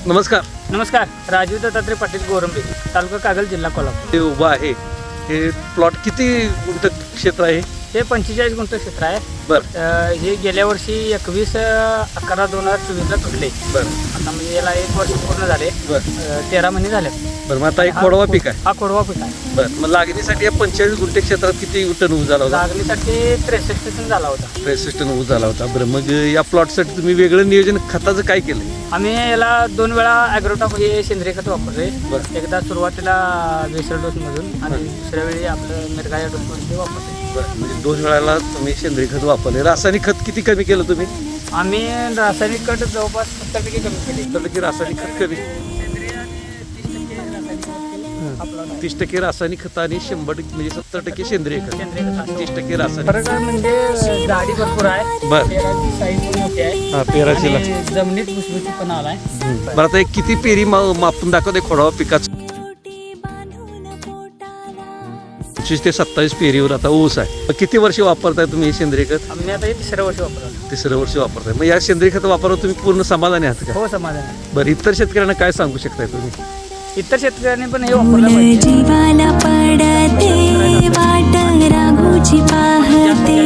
नमस्कार. नमस्कार. राजीव दत्तात्रय पाटील गोरंबे, तालुका कागल, जिल्हा कोल्हापूर. हे उभं आहे हे प्लॉट किती गुंठ क्षेत्र आहे? हे 45 गुंठ क्षेत्र आहे. बरं हे गेल्या वर्षी 21/11/2024 तुटले. बरं आता म्हणजे याला 1 वर्ष पूर्ण झाले. बरं 13 महिने झाले. बरं मग आता एक खोडवा पीक आहे. हा खोडवा पीक आहे. बरं मग लागणीसाठी या 45 गुंठे क्षेत्रात किती टन ऊस झाला होता? लागणीसाठी 63 टन झाला होता. 63 टन ऊस झाला होता. बरं मग या प्लॉटसाठी तुम्ही वेगळं नियोजन खताचं काय केलं? आम्ही याला 2 वेळा ॲग्रोटॉप हे सेंद्रिय खत वापरले. बरं. एकदा सुरुवातीला बेसल डोसमधून आणि दुसऱ्या वेळी आपलं मिरगाया डोसमधून ते वापरले. बरं म्हणजे 2 वेळाला तुम्ही सेंद्रिय खत वापरले. रासायनिक खत किती कमी केलं तुम्ही? आम्ही रासायनिक खत जवळपास 70% कमी केले. तर की रासायनिक खत कमी, सेंद्रिय आणि 30% रासायनिक खत आपलं 30% रासायनिक खत आणि 100% म्हणजे 70% सेंद्रिय खत, सेंद्रिय खत 30% रासायनिक. फरक आहे म्हणजे जाडी भरपूर आहे. बरं. पेराची साईज पण मोठी आहे. हा पेराचीला. आणि जमिनीत भुसभुशीतपणा आलाय. बरं आता एक किती पेरी मापून दाखवते खोडवा पिकाचं? 25 ते 27 पेरीवर आता ऊस आहे. मग किती वर्ष वापरताय तुम्ही हे सेंद्रिय खत? आम्ही आता हे 3रं वर्ष वापरतो. 3रं वर्ष वापरताय. मग या सेंद्रिय खत वापरून तुम्ही पूर्ण समाधानी आहात का? हो, समाधान आहे. बरं इतर शेतकऱ्यांना काय सांगू शकताय तुम्ही? इतर शेतकऱ्यांनी पण हे वापरलं पाहिजे. जीवाला पडते वाट राघोची पाहते